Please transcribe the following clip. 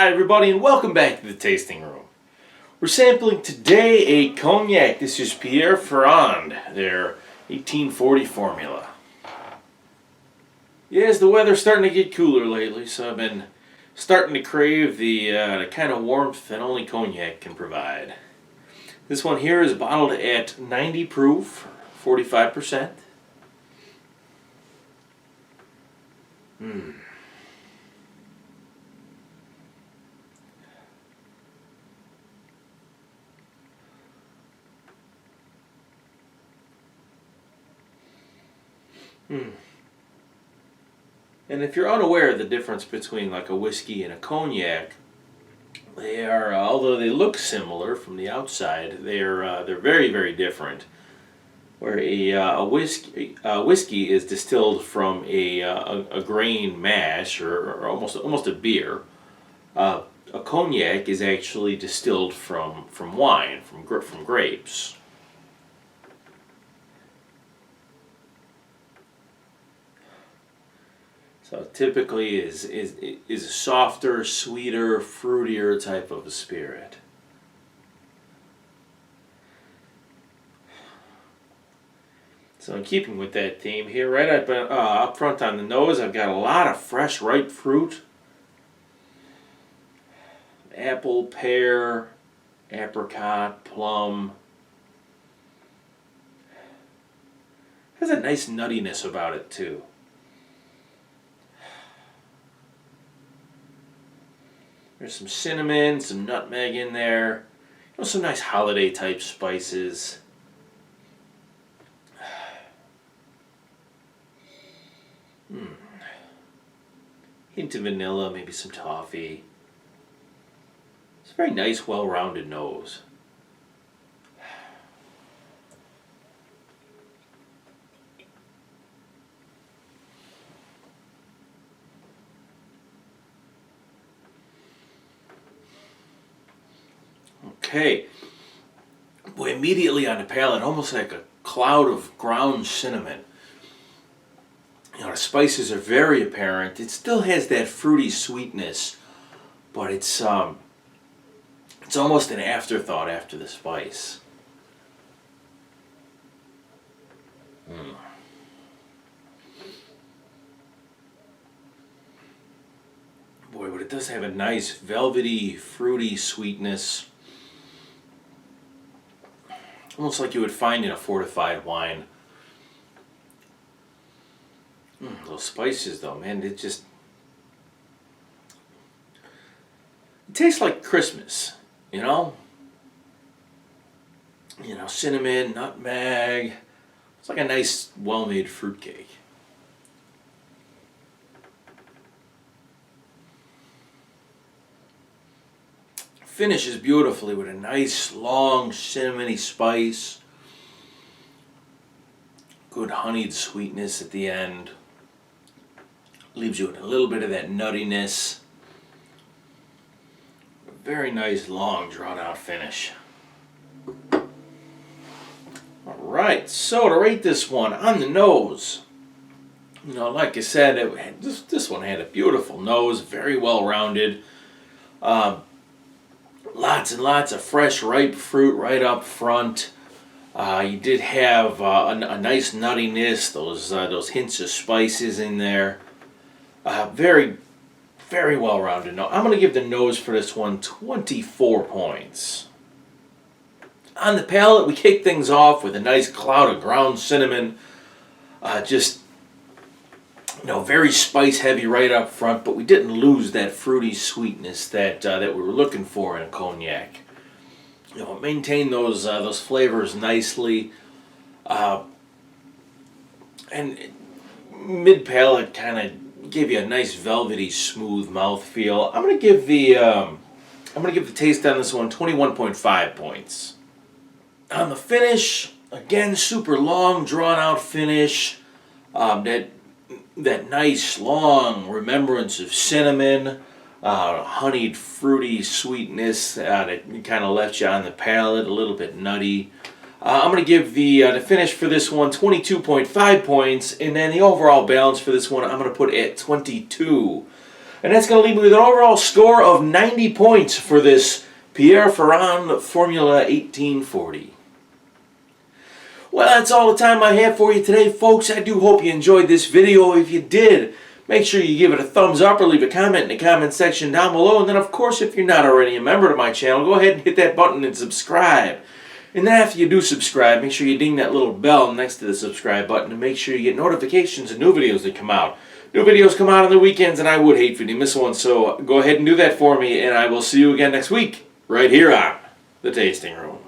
Hi everybody and welcome back to the tasting room. We're sampling today a cognac. This is Pierre Ferrand, their 1840 formula. Yes, the weather's starting to get cooler lately, so I've been starting to crave the kind of warmth that only cognac can provide. This one here is bottled at 90 proof, 45%. And if you're unaware of the difference between like a whiskey and a cognac, they are, although they look similar from the outside, they're very, very different. Where a whiskey is distilled from a grain mash or almost a beer. A cognac is actually distilled from wine, from grapes. So typically is a softer, sweeter, fruitier type of a spirit. So in keeping with that theme here, right up front on the nose, I've got a lot of fresh, ripe fruit. Apple, pear, apricot, plum. Has a nice nuttiness about it too. There's some cinnamon, some nutmeg in there. Some nice holiday type spices. Hint of vanilla, maybe some toffee. It's a very nice, well-rounded nose. Okay. Boy, immediately on the palate, almost like a cloud of ground cinnamon. You know, the spices are very apparent. It still has that fruity sweetness, but it's almost an afterthought after the spice. Boy, but it does have a nice velvety, fruity sweetness. Almost like you would find in a fortified wine. Those spices though, man, it tastes like Christmas, you know? You know, cinnamon, nutmeg. It's like a nice, well-made fruitcake. Finishes beautifully with a nice, long, cinnamony spice. Good honeyed sweetness at the end. Leaves you with a little bit of that nuttiness. A very nice, long, drawn-out finish. Alright, so to rate this one on the nose, you know, like I said, this one had a beautiful nose, very well-rounded. Lots and lots of fresh, ripe fruit right up front. You did have a nice nuttiness, those hints of spices in there. Very, very well-rounded nose. I'm going to give the nose for this one 24 points. On the palate, we kick things off with a nice cloud of ground cinnamon. Just, you know, very spice-heavy right up front, but we didn't lose that fruity sweetness that we were looking for in a cognac. You know, maintain those flavors nicely, and mid-palate kind of gave you a nice velvety, smooth mouthfeel. I'm gonna give the taste on this one 21.5 points. On the finish, again, super long, drawn-out finish. That nice, long remembrance of cinnamon, honeyed, fruity sweetness that kind of left you on the palate, a little bit nutty. I'm going to give the finish for this one 22.5 points, and then the overall balance for this one I'm going to put at 22. And that's going to leave me with an overall score of 90 points for this Pierre Ferrand Formula 1840. Well, that's all the time I have for you today, folks. I do hope you enjoyed this video. If you did, make sure you give it a thumbs up or leave a comment in the comment section down below. And then, of course, if you're not already a member of my channel, go ahead and hit that button and subscribe. And then after you do subscribe, make sure you ding that little bell next to the subscribe button to make sure you get notifications of new videos that come out. New videos come out on the weekends, and I would hate for you to miss one, so go ahead and do that for me, and I will see you again next week, right here on The Tasting Room.